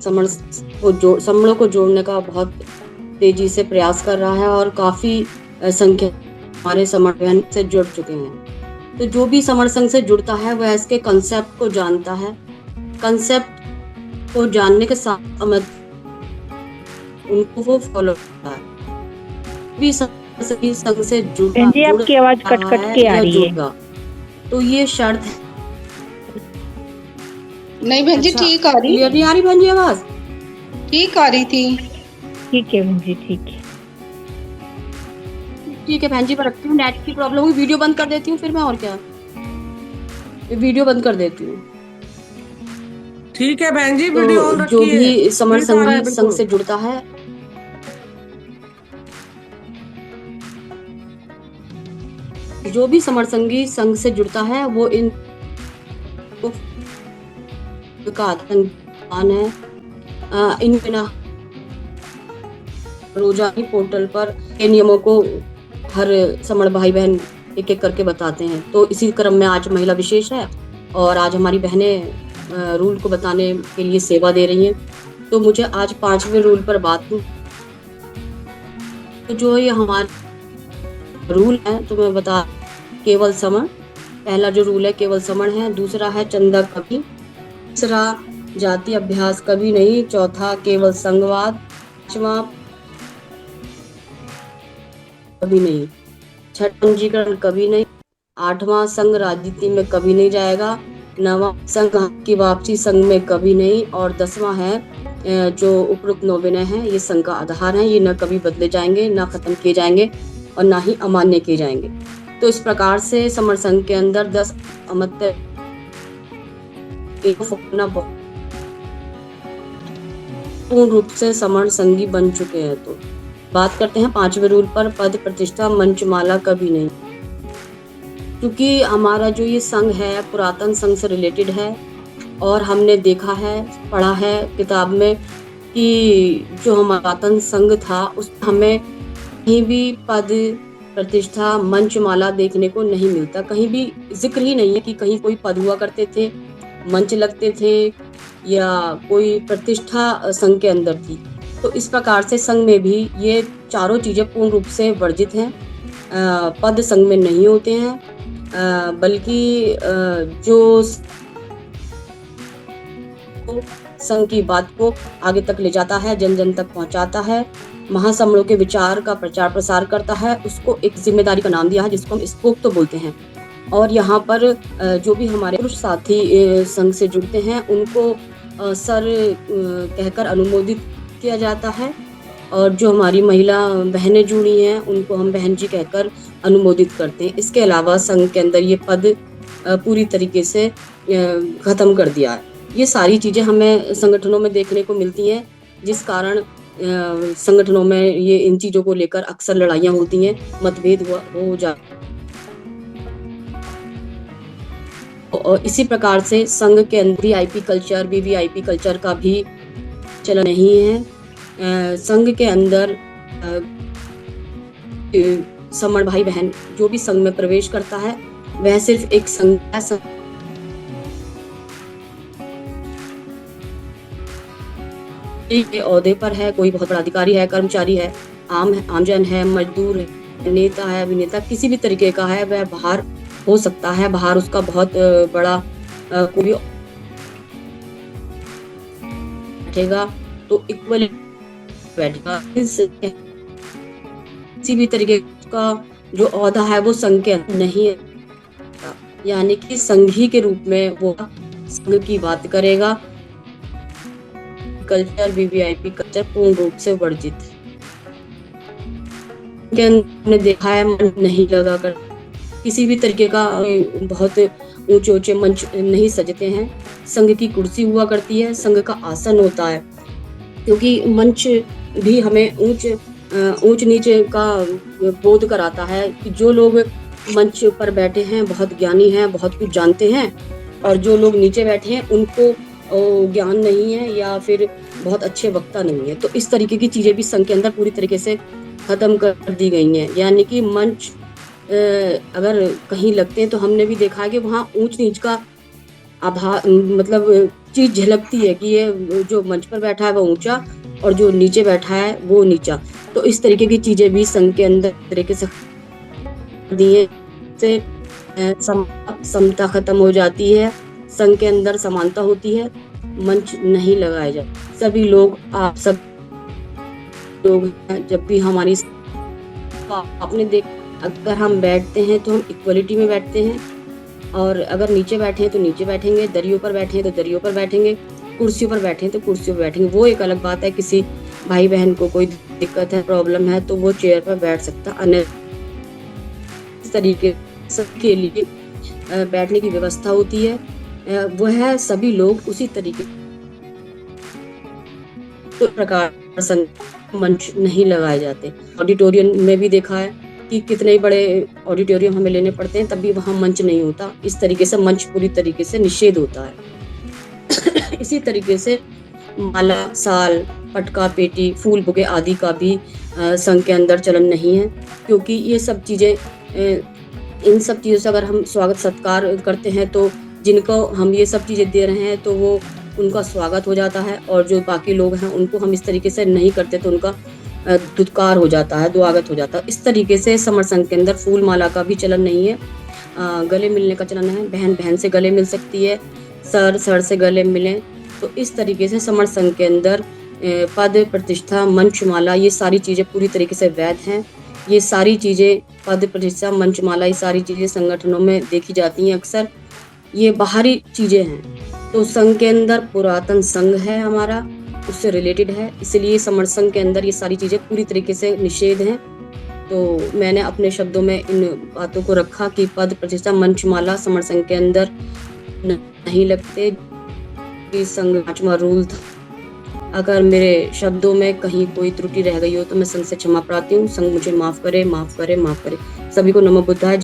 समणों को जोड़ने का बहुत तेजी से प्रयास कर रहा है और काफी संख्या हमारे समण से जुड़ चुके हैं। तो जो भी समण संघ से जुड़ता है वह इसके कंसेप्ट को जानता है। कंसेप्ट को जानने के साथ उनको वो फॉलो करता है। भी संघ से जुड़ा आपकी आवाज कट कट के आ रही है, तो ये शर्त है। नहीं बहन जी, ठीक आ रही। क्लियर नहीं आ रही बहन जी आवाज? ठीक आ रही थी। ठीक है बहन जी, ठीक है बहन जी, मैं रखती हूँ, नेट की प्रॉब्लम हुई, वीडियो बंद कर देती हूँ फिर मैं, और क्या, वीडियो बंद कर देती हूँ। ठीक है बहन जी, वीडियो ऑन रखिए। जो भी समर संघी संघ से जुड़ता है, जो भी समर संघी संघ से जुड़ता है वो इन का आतंकवान है। इन बिना रोजानी पोर्टल पर नियमों को हर समण भाई बहन एक एक करके बताते हैं। तो इसी क्रम में आज महिला विशेष है और आज हमारी बहनें रूल को बताने के लिए सेवा दे रही हैं। तो मुझे आज 5वें रूल पर बात तो जो ये हमारे रूल है तो मैं बता, केवल समण, पहला जो रूल है केवल समण है। दूसरा है चंदा कभी, तीसरा जाति अभ्यास कभी नहीं, चौथा केवल संघवाद, पांचवा कभी नहीं, छठा पंजीकरण कभी नहीं, आठवां संघ राजनीति में कभी नहीं जाएगा, नवा संघ की वापसी संघ में कभी नहीं, और 10वां है जो उपरोक्त 9 विनय है, ये संघ का आधार है, ये न कभी बदले जाएंगे, न खत्म किए जाएंगे और ना ही अमान्य किए जाएंगे। तो इस प्रकार से समर संघ के अंदर 10 अमत्य पूर्ण रूप से समण संघी बन चुके हैं। तो बात करते हैं 5वें रूल पर, पद प्रतिष्ठा मंचमाला कभी नहीं। क्योंकि हमारा जो ये संघ है पुरातन संघ से रिलेटेड है और हमने देखा है, पढ़ा है किताब में कि जो हमारा पुरातन संघ था उस हमें कहीं भी पद प्रतिष्ठा मंचमाला देखने को नहीं मिलता। कहीं भी जिक्र ही नहीं है कि कहीं कोई पद हुआ करते थे, मंच लगते थे या कोई प्रतिष्ठा संघ के अंदर थी। तो इस प्रकार से संघ में भी ये चारों चीजें पूर्ण रूप से वर्जित हैं। पद संघ में नहीं होते हैं, बल्कि जो संघ की बात को आगे तक ले जाता है, जन जन तक पहुंचाता है, महासमणों के विचार का प्रचार प्रसार करता है, उसको एक जिम्मेदारी का नाम दिया है जिसको हम स्पोक तो बोलते हैं। और यहाँ पर जो भी हमारे पुरुष साथी संघ से जुड़ते हैं उनको सर कहकर अनुमोदित किया जाता है, और जो हमारी महिला बहनें जुड़ी हैं उनको हम बहन जी कहकर अनुमोदित करते हैं। इसके अलावा संघ के अंदर ये पद पूरी तरीके से खत्म कर दिया है। ये सारी चीजें हमें संगठनों में देखने को मिलती हैं, जिस कारण संगठनों में ये इन चीजों को लेकर अक्सर लड़ाइयाँ होती हैं, मतभेद हो जाते। और इसी प्रकार से संघ के अंदर वीवीआईपी कल्चर, वीवीआईपी कल्चर का भी चलन नहीं है। संघ के अंदर समण भाई बहन जो भी संघ में प्रवेश करता है वह सिर्फ एक संघ के ओहदे पर है, कोई बहुत बड़ा अधिकारी है, कर्मचारी है, आमजन है, मजदूर है, नेता है, अभिनेता किसी भी तरीके का है, वह बाहर हो सकता है, बाहर उसका बहुत बड़ा कोई बैठेगा तो इक्वली बैठेगा। किसी भी तरीके का जो ओहदा है वो संघ के अंदर नहीं है, यानी कि संघी के रूप में वो संघ की बात करेगा। कल्चर, वीवीआईपी कल्चर पूर्ण रूप से वर्जित है। हमने देखा है मन नहीं लगा कर, किसी भी तरीके का बहुत ऊंचे ऊंचे मंच नहीं सजते हैं। संघ की कुर्सी हुआ करती है, संघ का आसन होता है, क्योंकि मंच भी हमें ऊंच नीचे का बोध कराता है कि जो लोग मंच पर बैठे हैं बहुत ज्ञानी हैं, बहुत कुछ जानते हैं, और जो लोग नीचे बैठे हैं उनको ज्ञान नहीं है या फिर बहुत अच्छे वक्ता नहीं है। तो इस तरीके की चीजें भी संघ के अंदर पूरी तरीके से खत्म कर दी गई हैं। यानी कि मंच अगर कहीं लगते हैं तो हमने भी देखा है कि वहाँ ऊंच नीच का मतलब चीज झलकती है कि ये जो मंच पर बैठा है वो ऊंचा और जो नीचे बैठा है वो नीचा। तो इस तरीके की चीजें भी संघ के अंदर तरीके से दिए से समता खत्म हो जाती है, संघ के अंदर समानता होती है, मंच नहीं लगाए जाते। सभी लोग, आप सब लोग हैं, जब भी हमारी आपने देख, अगर हम बैठते हैं तो हम इक्वलिटी में बैठते हैं, और अगर नीचे बैठे हैं तो नीचे बैठेंगे, दरियों पर बैठे हैं तो दरियों पर बैठेंगे, कुर्सियों पर बैठे हैं तो कुर्सियों पर बैठेंगे। वो एक अलग बात है, किसी भाई बहन को कोई दिक्कत है, प्रॉब्लम है, तो वो चेयर पर बैठ सकता। अन्य इस तरीके सबके लिए बैठने की व्यवस्था होती है, वह सभी लोग उसी तरीके तो प्रकार संघ मंच नहीं लगाए जाते। ऑडिटोरियम में भी देखा है कि कितने ही बड़े ऑडिटोरियम हमें लेने पड़ते हैं, तब भी वहाँ मंच नहीं होता। इस तरीके से मंच पूरी तरीके से निषेध होता है। इसी तरीके से माला, साल, पटका, पेटी, फूल बुके आदि का भी संघ के अंदर चलन नहीं है, क्योंकि ये सब चीजें, इन सब चीज़ों से अगर हम स्वागत सत्कार करते हैं तो जिनको हम ये सब चीज़ें दे रहे हैं तो वो उनका स्वागत हो जाता है, और जो बाकी लोग हैं उनको हम इस तरीके से नहीं करते तो उनका दुत्कार हो जाता है, दुआगत हो जाता है। इस तरीके से समर संघ के अंदर फूल माला का भी चलन नहीं है। गले मिलने का चलन है, बहन बहन से गले मिल सकती है, सर सर से गले मिलें। तो इस तरीके से समर संघ के अंदर पद, प्रतिष्ठा, मंच, माला, ये सारी चीज़ें पूरी तरीके से वैध हैं। ये सारी चीज़ें, पद, प्रतिष्ठा, मंच, माला, ये सारी चीज़ें संगठनों में देखी जाती हैं अक्सर। ये बाहरी चीज़ें हैं। तो संघ के अंदर पुरातन संघ है हमारा, उससे रिलेटेड है, इसलिए समर संघ के अंदर ये सारी चीज़ें पूरी तरीके से निषेध हैं। तो मैंने अपने शब्दों में इन बातों को रखा कि पद, प्रतिष्ठा, मंच, माला समर संघ के अंदर नहीं लगते। संघ 5वां रूल था। अगर मेरे शब्दों में कहीं कोई त्रुटि रह गई हो तो मैं संघ से क्षमा प्रार्थी हूँ। संघ मुझे माफ करे, माफ करे, माफ करे। सभी को नमो बुद्धाय।